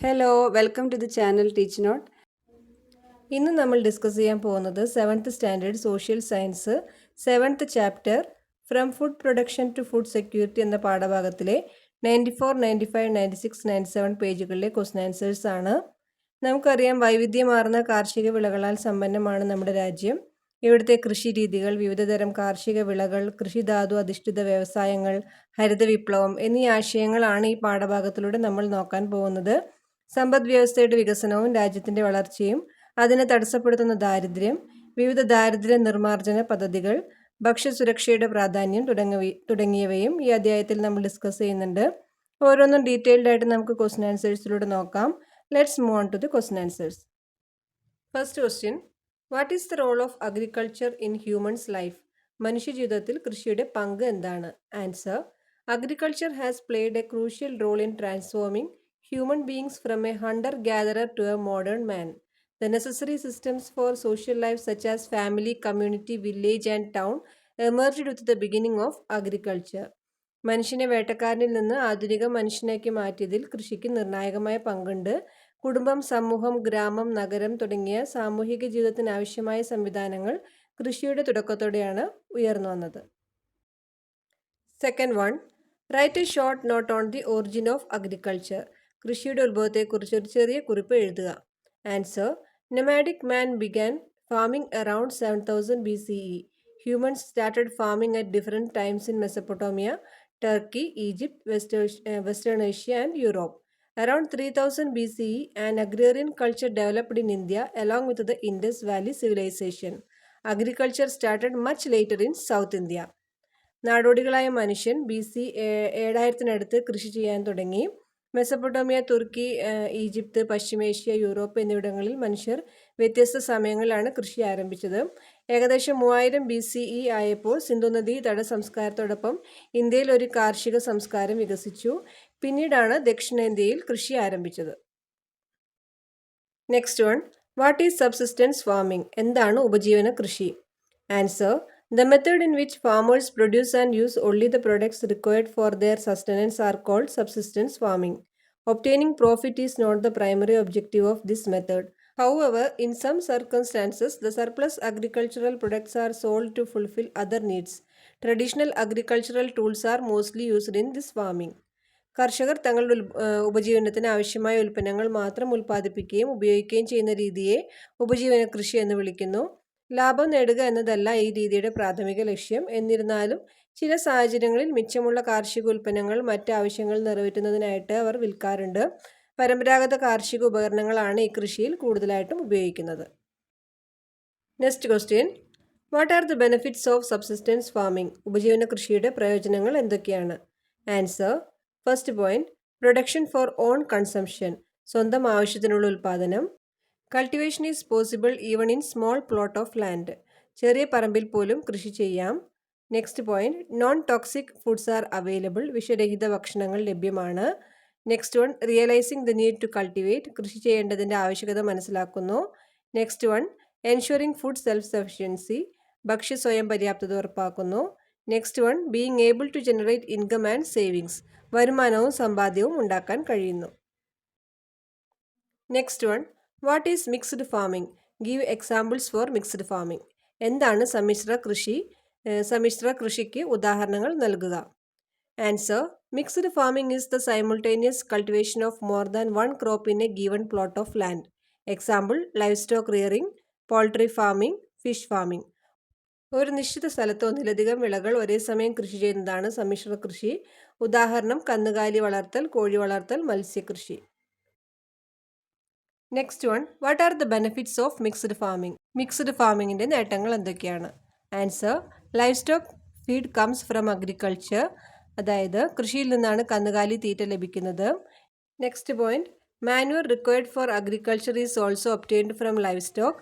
Hello welcome to the channel Teach Note. ഇന്ന് നമ്മൾ discuss ചെയ്യാൻ പോകുന്നത് 7th standard social science 7th chapter from food production to food security എന്ന പാഠഭാഗത്തിലെ 94, 95, 96, 97 പേജുകളിലെ question answers ആണ്. നമുക്കറിയാം, വൈവിധ്യമാർന്ന കാർഷിക വിളകളാൽ സമ്പന്നമാണ് നമ്മുടെ രാജ്യം. ഇവിടുത്തെ കൃഷി രീതികൾ, വിവിധതരം കാർഷിക വിളകൾ, കൃഷിധാതു അധിഷ്ഠിത വ്യവസായങ്ങൾ, ഹരിത വിപ്ലവം എന്നീ ആശയങ്ങളാണ് ഈ പാഠഭാഗത്തിലൂടെ നമ്മൾ നോക്കാൻ പോകുന്നത്. സമ്പദ് വ്യവസ്ഥയുടെ വികസനവും രാജ്യത്തിൻ്റെ വളർച്ചയും, അതിനെ തടസ്സപ്പെടുത്തുന്ന ദാരിദ്ര്യം, വിവിധ ദാരിദ്ര്യ നിർമ്മാർജ്ജന പദ്ധതികൾ, ഭക്ഷ്യസുരക്ഷയുടെ പ്രാധാന്യം തുടങ്ങിയവയും ഈ അധ്യായത്തിൽ നമ്മൾ ഡിസ്കസ് ചെയ്യുന്നുണ്ട്. ഓരോന്നും ഡീറ്റെയിൽഡ് ആയിട്ട് നമുക്ക് ക്വസ്റ്റ്യൻ ആൻസേഴ്സിലൂടെ നോക്കാം. Let's move on to the question answers. First question, what is the role of agriculture in humans life? മനുഷ്യജീവിതത്തിൽ കൃഷിയുടെ പങ്ക് എന്താണ്? Answer, agriculture has played a crucial role in transforming human beings from a hunter-gatherer to a modern man. The necessary systems for social life such as family, community, village and town emerged with the beginning of agriculture. മനുഷ്യനെ വേട്ടക്കാരനിൽ നിന്ന് ആധുനിക മനുഷ്യനാക്കി മാറ്റിയതിൽ കൃഷിക്ക് നിർണായകമായ പങ്കുണ്ട്. കുടുംബം, സമൂഹം, ഗ്രാമം, നഗരം തുടങ്ങിയ സാമൂഹിക ജീവിതത്തിന് ആവശ്യമായ സംവിധാനങ്ങൾ കൃഷിയുടെ തുടക്കത്തോടെയാണ് ഉയർന്നു വന്നത്. Second one, write a short note on the origin of agriculture. കൃഷിയുടെ ഉത്ഭവത്തെക്കുറിച്ച് ഒരു ചെറിയ കുറിപ്പ് എഴുതുക. Answer, nomadic man began farming around 7000 BCE. Humans started farming at different times in Mesopotamia, Turkey, Egypt, Western Asia and Europe. Around 3000 BCE, an agrarian culture developed in India along with the Indus Valley civilization. Agriculture started much later in South India. നാടോടികളായ മനുഷ്യൻ BC 7000 കൃഷി ചെയ്യാൻ തുടങ്ങി. Mesopotamia, തുർക്കി, Egypt, പശ്ചിമേഷ്യ, Europe എന്നിവിടങ്ങളിൽ മനുഷ്യർ വ്യത്യസ്ത സമയങ്ങളിലാണ് കൃഷി ആരംഭിച്ചത്. ഏകദേശം 3000 BCE ആയപ്പോൾ സിന്ധു നദീ തട സംസ്കാരത്തോടൊപ്പം ഇന്ത്യയിൽ ഒരു കാർഷിക സംസ്കാരം വികസിച്ചു. പിന്നീടാണ് ദക്ഷിണേന്ത്യയിൽ കൃഷി ആരംഭിച്ചത്. Next one, what is subsistence farming? എന്താണ് ഉപജീവന കൃഷി? Answer, the method in which farmers produce and use only the products required for their sustenance are called subsistence farming. Obtaining profit is not the primary objective of this method. However, in some circumstances, the surplus agricultural products are sold to fulfill other needs. Traditional agricultural tools are mostly used in this farming. കർഷകർ തങ്ങളുടെ ഉപജീവനത്തിന് ആവശ്യമായ ഉൽപ്പന്നങ്ങൾ മാത്രം ഉൽപ്പാദിപ്പിക്കുകയും ഉപയോഗിക്കുകയും ചെയ്യുന്ന രീതിയെ ഉപജീവന കൃഷി എന്ന് വിളിക്കുന്നു. ലാഭം നേടുക എന്നതല്ല ഈ രീതിയുടെ പ്രാഥമിക ലക്ഷ്യം. എന്നിരുന്നാലും ചില സാഹചര്യങ്ങളിൽ മിച്ചമുള്ള കാർഷിക ഉൽപ്പന്നങ്ങൾ മറ്റ് ആവശ്യങ്ങൾ നിറവേറ്റുന്നതിനായിട്ട് അവർ വിൽക്കാറുണ്ട്. പരമ്പരാഗത കാർഷിക ഉപകരണങ്ങളാണ് ഈ കൃഷിയിൽ കൂടുതലായിട്ടും ഉപയോഗിക്കുന്നത്. Next question, what are the benefits of subsistence farming? ഉപജീവന കൃഷിയുടെ പ്രയോജനങ്ങൾ എന്തൊക്കെയാണ്? Answer, first point, production for own consumption, സ്വന്തം ആവശ്യത്തിനുള്ള ഉൽപ്പാദനം. Cultivation is possible even in small plot of land, ചെറിയ പറമ്പിൽ പോലും കൃഷി ചെയ്യാം. Next point, non toxic foods are available, വിഷരഹിത ഭക്ഷണങ്ങൾ ലഭ്യമാണ്. Next one, realising the need to cultivate, കൃഷി ചെയ്യേണ്ടതിൻ്റെ ആവശ്യകത മനസ്സിലാക്കുന്നു. Next one, ensuring food self sufficiency, ഭക്ഷ്യ സ്വയം പര്യാപ്തത ഉറപ്പാക്കുന്നു. Next one, being able to generate income and savings, വരുമാനവും സമ്പാദ്യവും ഉണ്ടാക്കാൻ കഴിയുന്നു. Next one, what is mixed farming? Give examples for mixed farming. എന്താണ് സമ്മിശ്ര കൃഷി? സമ്മിശ്ര കൃഷിക്ക് ഉദാഹരണങ്ങൾ നൽകുക. Answer, mixed farming is the simultaneous cultivation of more than one crop in a given plot of land. Example, livestock rearing, poultry farming, fish farming. ഒരു നിശ്ചിത സ്ഥലത്ത് ഒന്നിലധികം വിളകൾ ഒരേ സമയം കൃഷി ചെയ്യുന്നതാണ് സമ്മിശ്ര കൃഷി. ഉദാഹരണം, കന്നുകാലി വളർത്തൽ, കോഴി വളർത്തൽ, മത്സ്യകൃഷി. Next one, what are the benefits of mixed farming? Mixed ഫാമിങ്ങിൻ്റെ നേട്ടങ്ങൾ എന്തൊക്കെയാണ്? Answer, livestock feed comes from agriculture, അതായത് കൃഷിയിൽ നിന്നാണ് കന്നുകാലി തീറ്റ ലഭിക്കുന്നത്. Next point, manure required for agriculture is also obtained from livestock,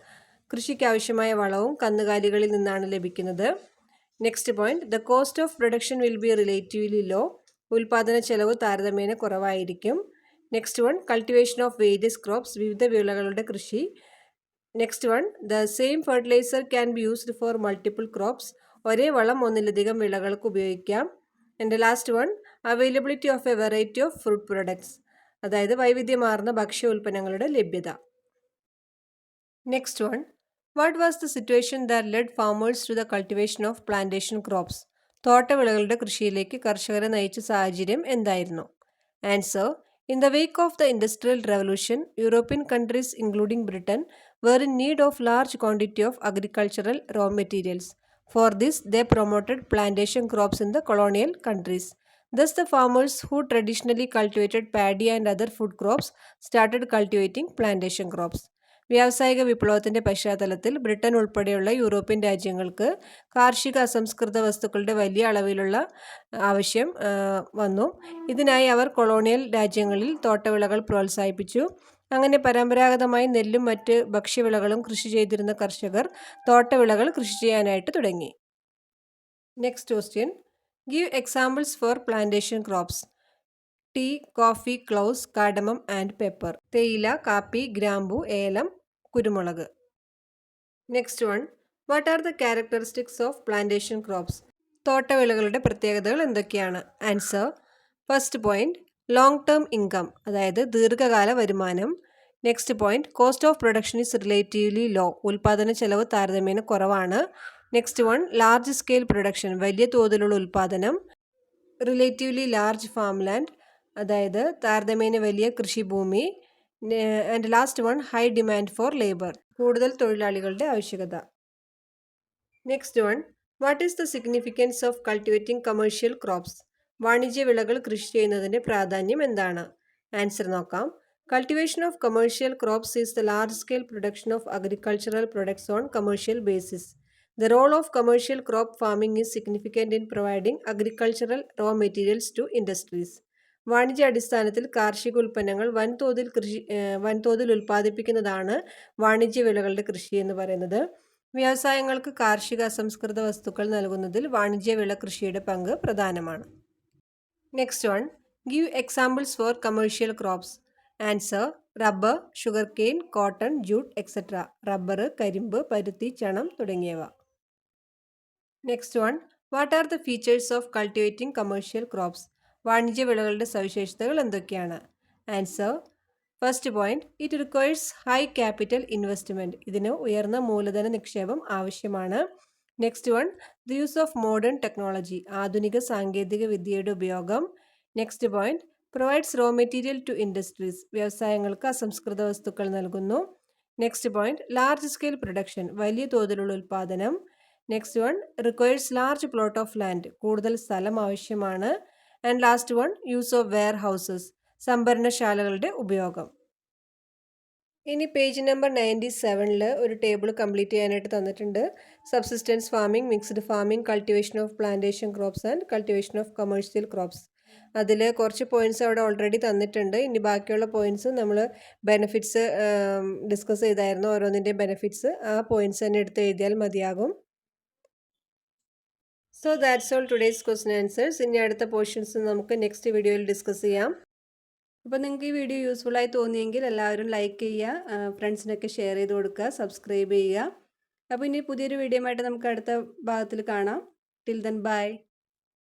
കൃഷിക്ക് ആവശ്യമായ വളവും കന്നുകാലികളിൽ നിന്നാണ് ലഭിക്കുന്നത്. Next point, the cost of production will be relatively low, ഉൽപാദന ചെലവ് താരതമ്യേന കുറവായിരിക്കും. Next one, cultivation of various crops, വിവിധ വിളകളുടെ കൃഷി. Next one, the same fertiliser can be used for multiple crops, ഒരേ വളം ഒന്നിലധികം വിളകൾക്ക് ഉപയോഗിക്കാം. And last one, availability of a variety of fruit products, അതായത് വൈവിധ്യമാർന്ന ഭക്ഷ്യ ഉൽപ്പന്നങ്ങളുടെ ലഭ്യത. Next one, what was the situation that led farmers to the cultivation of plantation crops? തോട്ടവിളകളുടെ കൃഷിയിലേക്ക് കർഷകരെ നയിച്ച സാഹചര്യം എന്തായിരുന്നു? Answer, in the wake of the Industrial Revolution, European countries including Britain were in need of large quantity of agricultural raw materials. For this, they promoted plantation crops in the colonial countries. Thus, the farmers who traditionally cultivated paddy and other food crops started cultivating plantation crops. വ്യാവസായിക വിപ്ലവത്തിന്റെ പശ്ചാത്തലത്തിൽ Britain ഉൾപ്പെടെയുള്ള European രാജ്യങ്ങൾക്ക് കാർഷിക അസംസ്കൃത വസ്തുക്കളുടെ വലിയ അളവിലുള്ള ആവശ്യം വന്നു. ഇതിനായി അവർ കൊളോണിയൽ രാജ്യങ്ങളിൽ തോട്ടവിളകൾ പ്രോത്സാഹിപ്പിച്ചു. അങ്ങനെ പരമ്പരാഗതമായി നെല്ലും മറ്റ് ഭക്ഷ്യവിളകളും കൃഷി ചെയ്തിരുന്ന കർഷകർ തോട്ടവിളകൾ കൃഷി ചെയ്യാനായിട്ട് തുടങ്ങി. Next question, give examples for plantation crops. Tea, coffee, cloves, cardamom and pepper. തേയില, കാപ്പി, ഗ്രാമ്പു, ഏലം, കുരുമുളക്. Next one, what are the characteristics of plantation crops? തോട്ടവിളകളുടെ പ്രത്യേകതകൾ എന്തൊക്കെയാണ്? Answer, first point, long term income, അതായത് ദീർഘകാല വരുമാനം. Next point, cost of production is relatively low, ഉൽപ്പാദന ചെലവ് താരതമ്യേന കുറവാണ്. Next one, large scale production, വലിയ തോതിലുള്ള ഉൽപ്പാദനം. റിലേറ്റീവ്ലി ലാർജ് ഫാം ലാൻഡ്, അതായത് താരതമ്യേന വലിയ കൃഷിഭൂമി. And last one, high demand for labour, കൂടുതൽ തൊഴിലാളികളുടെ ആവശ്യകത. Next one, what is the significance of cultivating commercial crops? വാണിജ്യ വിളകൾ കൃഷി ചെയ്യുന്നതിൻ്റെ പ്രാധാന്യം എന്താണ്? ആൻസർ നോക്കാം. Cultivation of commercial crops is the large scale production of agricultural products on commercial basis. The role of commercial crop farming is significant in providing agricultural raw materials to industries. വാണിജ്യ അടിസ്ഥാനത്തിൽ കാർഷിക ഉൽപ്പന്നങ്ങൾ വൻതോതിൽ ഉൽപ്പാദിപ്പിക്കുന്നതാണ് വാണിജ്യ വിളകളുടെ കൃഷി എന്ന് പറയുന്നത്. വ്യവസായങ്ങൾക്ക് കാർഷിക അസംസ്കൃത വസ്തുക്കൾ നൽകുന്നതിൽ വാണിജ്യ വിള കൃഷിയുടെ പങ്ക് പ്രധാനമാണ്. Next one, give examples for commercial crops. Answer, rubber, sugarcane, cotton, jute etcetera. Rubber, കരിമ്പ്, പരുത്തി, ചണം തുടങ്ങിയവ. Next one, what are the features of cultivating commercial crops? വാണിജ്യ വിളകളുടെ സവിശേഷതകൾ എന്തൊക്കെയാണ്? Answer, first point, it requires high capital investment, ഇതിന് ഉയർന്ന മൂലധന നിക്ഷേപം ആവശ്യമാണ്. Next one, the use of modern technology, ആധുനിക സാങ്കേതിക വിദ്യയുടെ ഉപയോഗം. Next point, provides raw material to industries, വ്യവസായങ്ങൾക്ക് അസംസ്കൃത വസ്തുക്കൾ നൽകുന്നു. Next point, large scale production, വലിയ തോതിലുള്ള ഉൽപ്പാദനം. Next one, requires large plot of land, കൂടുതൽ സ്ഥലം ആവശ്യമാണ്. And last one, use of warehouses, സംഭരണശാലകളുടെ ഉപയോഗം. ഇനി പേജ് നമ്പർ 97 ഒരു ടേബിൾ കംപ്ലീറ്റ് ചെയ്യാനായിട്ട് തന്നിട്ടുണ്ട്. Subsistence farming, mixed farming, cultivation of plantation crops and cultivation of commercial crops. അതിൽ കുറച്ച് പോയിന്റ്സ് അവിടെ ഓൾറെഡി തന്നിട്ടുണ്ട്. ഇനി ബാക്കിയുള്ള പോയിന്റ്സ് നമ്മൾ ബെനിഫിറ്റ്സ് ഡിസ്കസ് ചെയ്തായിരുന്നു, ഓരോന്നിൻ്റെയും ബെനിഫിറ്റ്സ്. ആ പോയിന്റ്സ് തന്നെ എടുത്ത് എഴുതിയാൽ മതിയാകും. So that's all today's question answers. ഇനി അടുത്ത പോർഷൻസ് നമുക്ക് നെക്സ്റ്റ് വീഡിയോയിൽ ഡിസ്കസ് ചെയ്യാം. അപ്പോൾ നിങ്ങൾക്ക് ഈ വീഡിയോ യൂസ്ഫുള്ളായി തോന്നിയെങ്കിൽ എല്ലാവരും ലൈക്ക് ചെയ്യുക, ഫ്രണ്ട്സിനൊക്കെ ഷെയർ ചെയ്ത് കൊടുക്കുക, സബ്സ്ക്രൈബ് ചെയ്യുക. അപ്പോൾ ഇനി പുതിയൊരു വീഡിയോ ആയിട്ട് നമുക്ക് അടുത്ത ഭാഗത്തിൽ കാണാം. Till then bye.